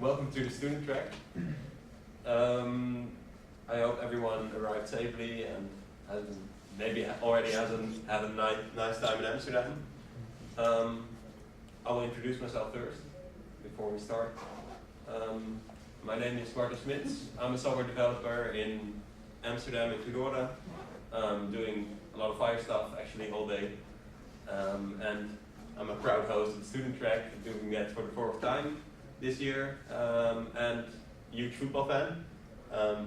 Welcome to the student track. I hope everyone arrived safely and maybe already had a nice time in Amsterdam. I will introduce myself first before we start. My name is Marten Smits. I'm a software developer in Amsterdam and Fedora, doing a lot of fire stuff actually all day. And I'm a proud host of the student track, doing that for the 4th time this year, and huge football fan,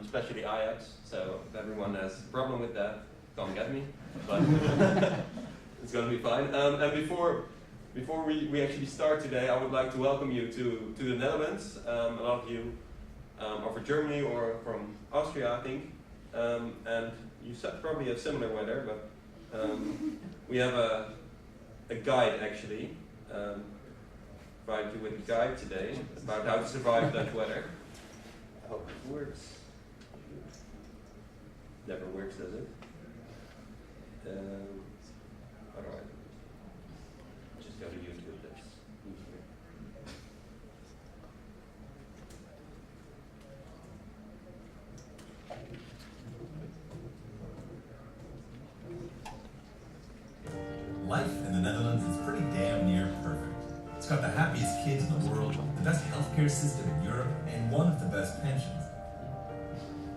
especially Ajax. So if everyone has a problem with that, come get me. But it's going to be fine. And before we actually start today, I would like to welcome you to the Netherlands. A lot of you are from Germany or from Austria, I think. And you probably have similar weather, but we have a guide actually. Provide you with a guide today about how to survive that weather. I hope it works. Never works, does it? Alright. Just go to YouTube, that's easier. Life in the Netherlands is pretty damn near perfect. It's got the happiest kids in the world, the best healthcare system in Europe, and one of the best pensions.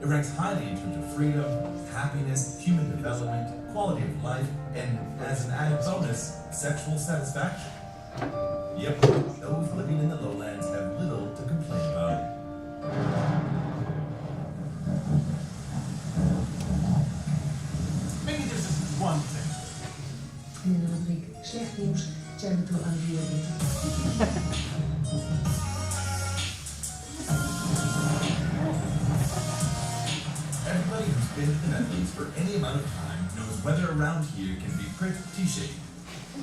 It ranks highly in terms of freedom, happiness, human development, quality of life, and as an added bonus, sexual satisfaction. Yep, those living in the lowlands have little to complain about. Maybe there's just one thing. In de rubriek Slecht Nieuws zijn we toe aan de Everybody who's been to the Netherlands for any amount of time knows weather around here can be pretty shady.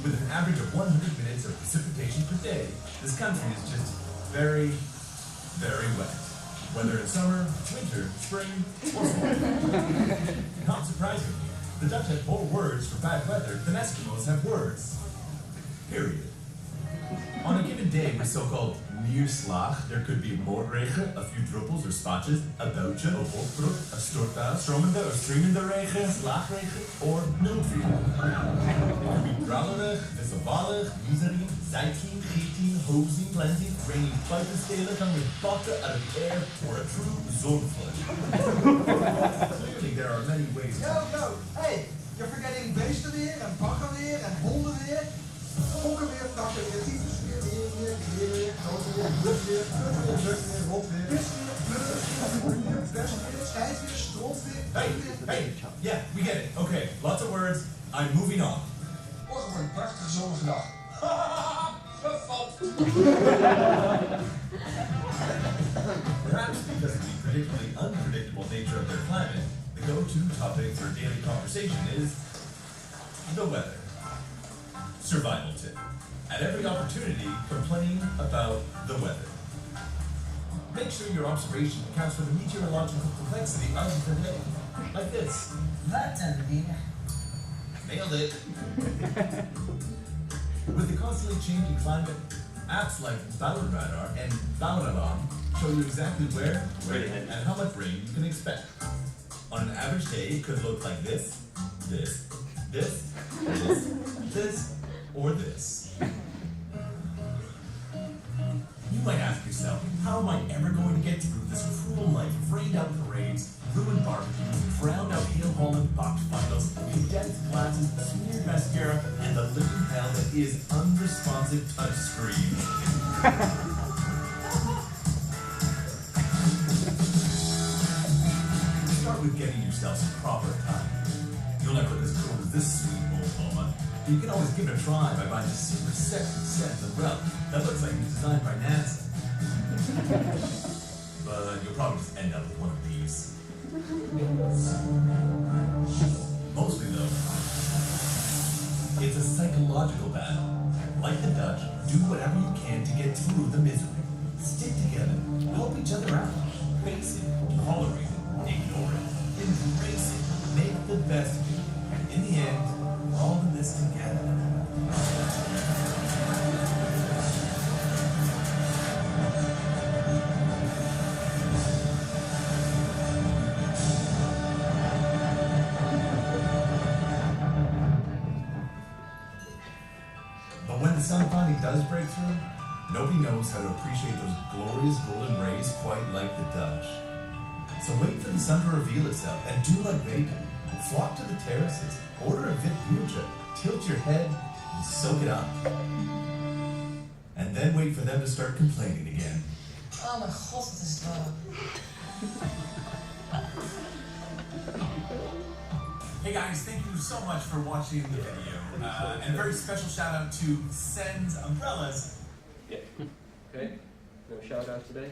With an average of 100 minutes of precipitation per day, this country is just very, very wet. Whether it's summer, winter, spring, or fall. Not surprisingly, the Dutch have more words for bad weather than Eskimos have words. Period. On a given day with so-called neerslag, there could be moordregen, a few druppels or spatjes, a buitje, a wolkbrok, a stortbui, stromende or streamende regen, slaagregen, or noodweer. It could be druilerig, wisselvallig, misery, zeiking, gieten, hozing, planting, raining buitenstelen, coming potten out of air, or a true zonvloed. Clearly there are many ways to... Yo, hey, you're forgetting beestenweer en baggerweer en hondenweer. Fokkenweer, takkenweer, tyfusweer, weerweer, weerweer, groteweer, blusweer, kutweer, bukweer, rotweer, pisweer, pleurisweer, pestweer, scheidweer, stroopweer, Hey, yeah, we get it. Okay, lots of words. I'm moving on. Morgen wordt een prachtige zonnige dag. Perhaps because of the predictably unpredictable nature of their climate, the go-to topic for daily conversation is the weather. Survival tip. At every opportunity, complain about the weather. Make sure your observation accounts for the meteorological complexity of the day. Like this. Nailed it. With the constantly changing climate, apps like Radar and Bouwradar show you exactly where, when, and how much rain you can expect. On an average day, it could look like this, this, this, this, this, or this. You might ask yourself, how am I ever going to get through this cruel life of rained out parades, ruined barbecues, drowned out Heel Holland box bundles, condensed glasses, smeared mascara, and the living hell that is unresponsive touchscreens? Start with getting yourself some proper time. You'll never look as cool as this sweet old moment. You can always give it a try by buying a super sexy set of umbrella that looks like it was designed by NASA. But you'll probably just end up with one of these. Mostly though, it's a psychological battle. Like the Dutch, do whatever you can to get through the misery. Stick together, help each other out, face it, tolerate it, ignore it, embrace it, make the best of it. In the end, we're all in this together. But when the sun finally does break through, nobody knows how to appreciate those glorious golden rays quite like the Dutch. So wait for the sun to reveal itself and do like they do. Flock to the terraces, order a vit biertje, tilt your head, and soak it up. And then wait for them to start complaining again. Oh mijn god, wat is het warm. Hey guys, thank you so much for watching the video. And a very special shout out to Sen's Umbrellas. Yeah. Okay. No shout out today.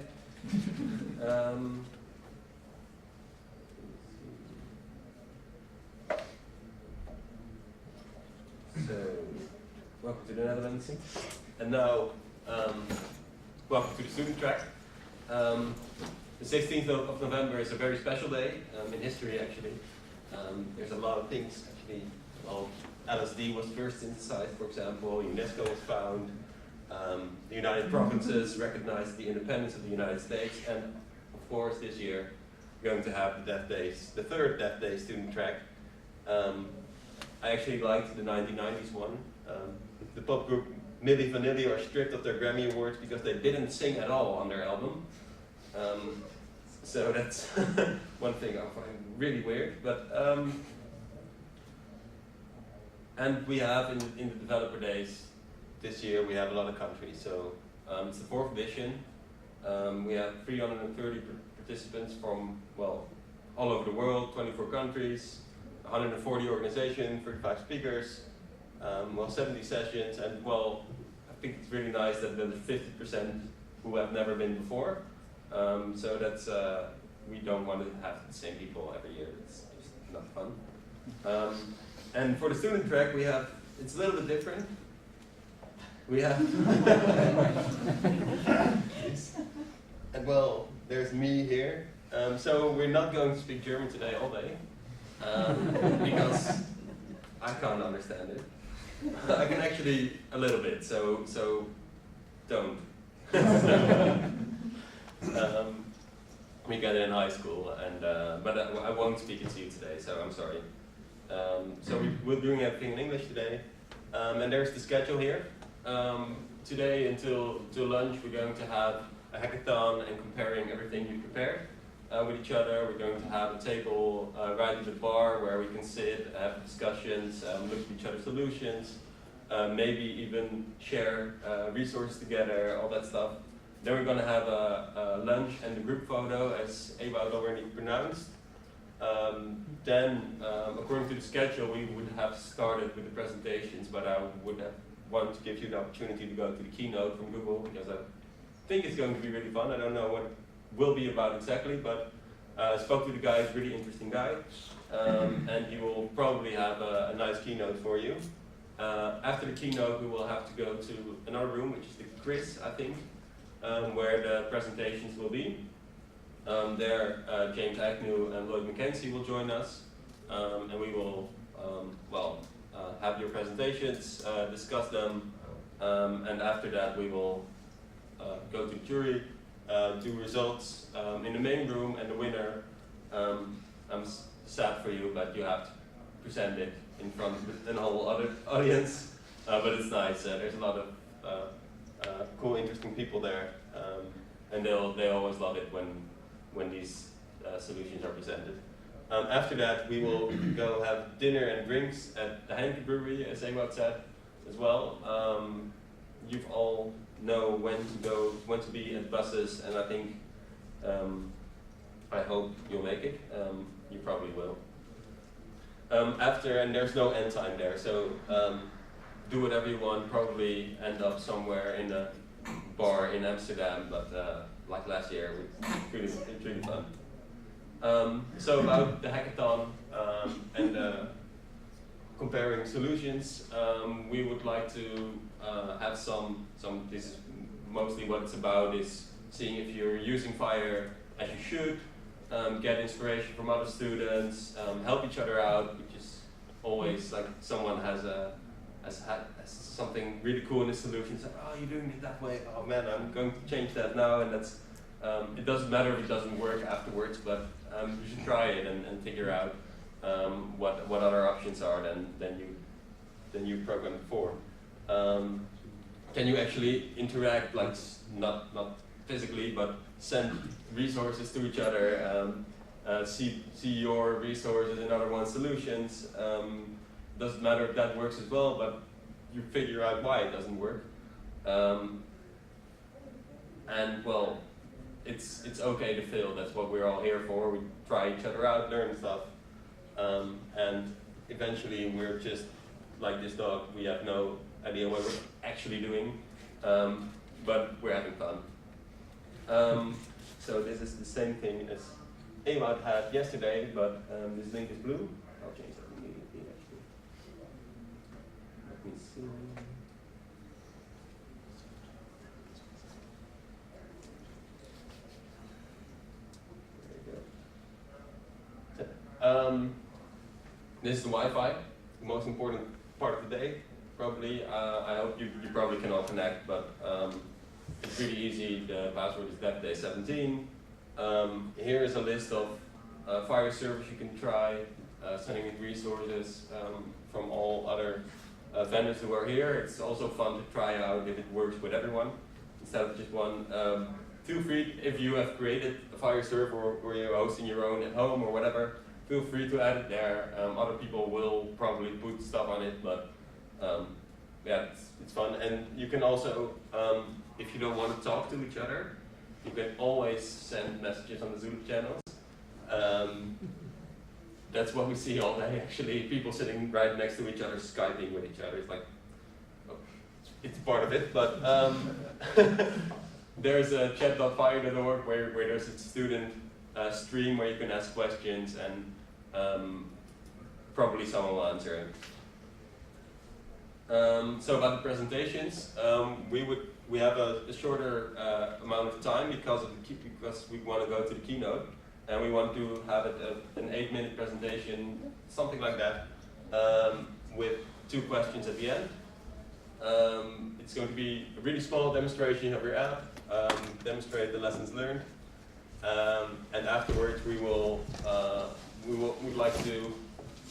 So, welcome to the Netherlands. And now, welcome to the student track. The 16th of November is a very special day in history, actually. There's a lot of things, actually. Well, LSD was first synthesized, for example. UNESCO was found. The United Provinces recognized the independence of the United States. And, of course, this year, we're going to have the DevDays, the third DevDays student track. I actually liked the 1990s one. The pop group Milli Vanilli are stripped of their Grammy Awards because they didn't sing at all on their album. So that's one thing I find really weird. But and we have in the developer days this year we have a lot of countries. So it's the 4th edition. We have 330 participants from all over the world, 24 countries. 140 organizations, 35 speakers, 70 sessions, and I think it's really nice that there's 50% who have never been before. So that's, we don't want to have the same people every year, it's just not fun. And for the student track it's a little bit different. We have, and there's me here. So we're not going to speak German today all day. Because I can't understand it. I can actually a little bit, so don't. We got it in high school, but I won't speak it to you today, so I'm sorry. So we're doing everything in English today, and there's the schedule here. Today until lunch, we're going to have a hackathon and comparing everything you prepared. With each other. We're going to have a table right at the bar where we can sit, have discussions, look at each other's solutions, maybe even share resources together, all that stuff. Then we're going to have a lunch and a group photo, as Ewout already pronounced. Then, according to the schedule, we would have started with the presentations, but I would have wanted to give you the opportunity to go to the keynote from Google, because I think it's going to be really fun. I don't know what will be about exactly, but I spoke to the guy, he's a really interesting guy, and he will probably have a nice keynote for you. After the keynote, we will have to go to another room, which is the Chris, I think, where the presentations will be. There, James Agnew and Lloyd McKenzie will join us, and we will, have your presentations, discuss them, and after that we will go to the jury, do results in the main room, and the winner, I'm sad for you, but you have to present it in front of a whole other audience, but it's nice. There's a lot of cool, interesting people there, and they always love it when these solutions are presented. After that, we will go have dinner and drinks at the Heineken Brewery, as Ewout said, as well. You've all know when to be at buses, and I think, I hope you'll make it. You probably will. And there's no end time there, so do whatever you want. Probably end up somewhere in a bar in Amsterdam, but like last year, it's really fun. So about the hackathon and comparing solutions, we would like to have some. This is mostly what it's about, is seeing if you're using Fire as you should, get inspiration from other students, help each other out, which is always like someone has something really cool in the solution. So, oh, you're doing it that way. Oh man, I'm going to change that now, and that's. It doesn't matter if it doesn't work afterwards, but you should try it and figure out what other options are than you programmed before. Can you actually interact, like not physically, but send resources to each other, see your resources and other one's solutions. Doesn't matter if that works as well, but you figure out why it doesn't work. And well, it's okay to fail. That's what we're all here for. We try each other out, learn stuff, and eventually we're just like this dog. We have no idea what we're actually doing, but we're having fun. So this is the same thing as Ewout had yesterday, but this link is blue. I'll change that immediately actually. Let me see. This is the Wi-Fi, the most important part of the day, probably. I hope you probably can all connect, but it's really easy. The password is DevDays 17. Here is a list of fire servers you can try, sending in resources from all other vendors who are here. It's also fun to try out if it works with everyone instead of just one. Feel free, if you have created a fire server or you're hosting your own at home or whatever, feel free to add it there. Other people will probably put stuff on it, but yeah, it's fun. And you can also, if you don't want to talk to each other, you can always send messages on the Zoom channels. That's what we see all day, actually. People sitting right next to each other, Skyping with each other. It's like, oh, it's part of it, but there's a chat.fire.org where there's a student stream where you can ask questions and probably someone will answer it. So about the presentations, we have a shorter amount of time because we want to go to the keynote, and we want to have it an 8-minute presentation, something like that, with 2 questions at the end. It's going to be a really small demonstration of your app, demonstrate the lessons learned, and afterwards we would like you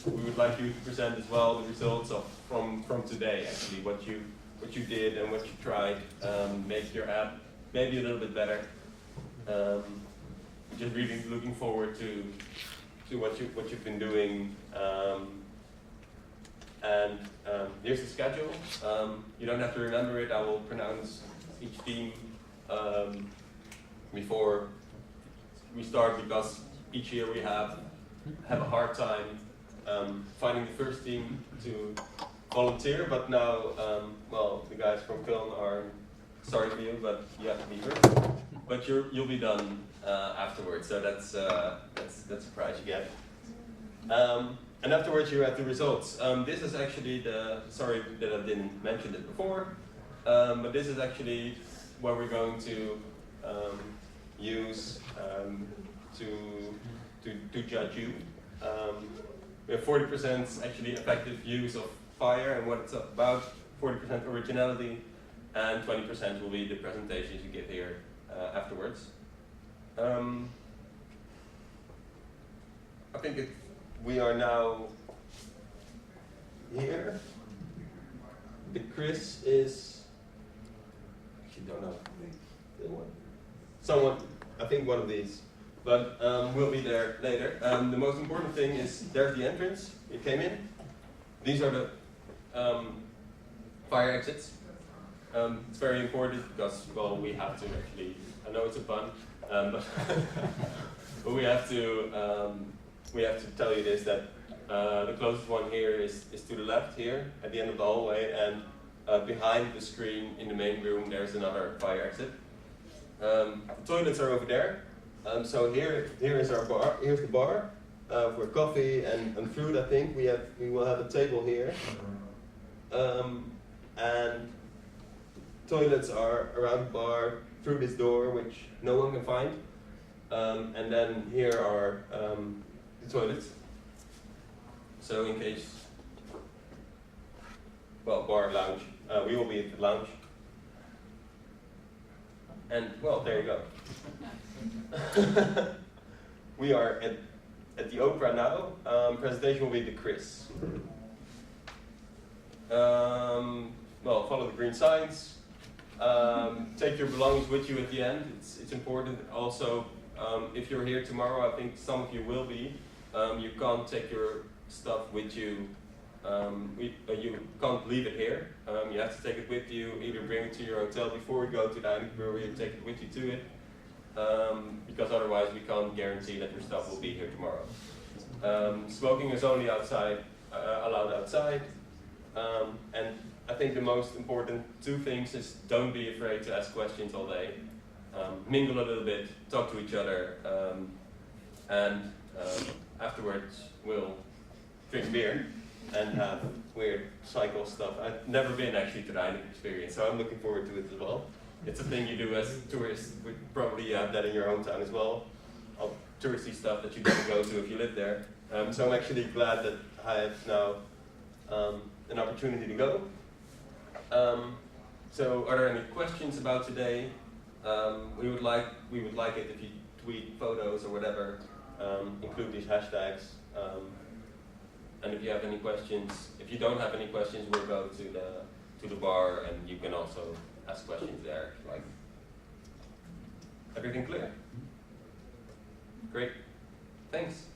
to present as well the results from today, actually, what you did and what you tried, make your app maybe a little bit better. Just really looking forward to what you've been doing. And here's the schedule. You don't have to remember it. I will pronounce each theme before we start, because each year we have a hard time finding the first team to volunteer, but now, well, the guys from film are sorry for you, but you have to be here. But you'll be done afterwards, so that's a prize you get. And afterwards you have the results. This is actually sorry that I didn't mention it before, but this is actually what we're going to use to judge you. We have 40% actually effective use of Fire and what it's about, 40% originality, and 20% will be the presentations you give here afterwards. I think we are now here. The Chris is, actually don't know, someone, I think one of these, but we'll be there later. The most important thing is there's the entrance. You came in. These are the fire exits. It's very important because, well, we have to actually, I know it's a pun, but we have to tell you this, that the closest one here is to the left here at the end of the hallway, and behind the screen in the main room there's another fire exit. The toilets are over there. So here is our bar. Here's the bar for coffee and food. I think we will have a table here, and toilets are around the bar through this door, which no one can find. And then here are the toilets. So in case, well, bar, lounge. We will be at the lounge. And well, there you go. We are at the Opera now. Presentation will be the Chris. well, follow the green signs. Take your belongings with you at the end. It's important. Also, if you're here tomorrow, I think some of you will be. You can't take your stuff with you. You can't leave it here. You have to take it with you. Either bring it to your hotel before you go to the Heineken brewery and take it with you to it. Because otherwise we can't guarantee that your stuff will be here tomorrow. Smoking is only outside, allowed outside. And I think the most important two things is don't be afraid to ask questions all day. Mingle a little bit, talk to each other, and afterwards we'll drink beer and have weird cycle stuff. I've never been actually to the Heineken experience, so I'm looking forward to it as well. It's a thing you do as tourists. We probably have that in your hometown as well. All touristy stuff that you don't go to if you live there. So I'm actually glad that I have now an opportunity to go. So are there any questions about today? We would like it if you tweet photos or whatever, include these hashtags. And if you have any questions, if you don't have any questions, we'll go to the bar and you can also ask questions there. Like, everything clear? Great, thanks.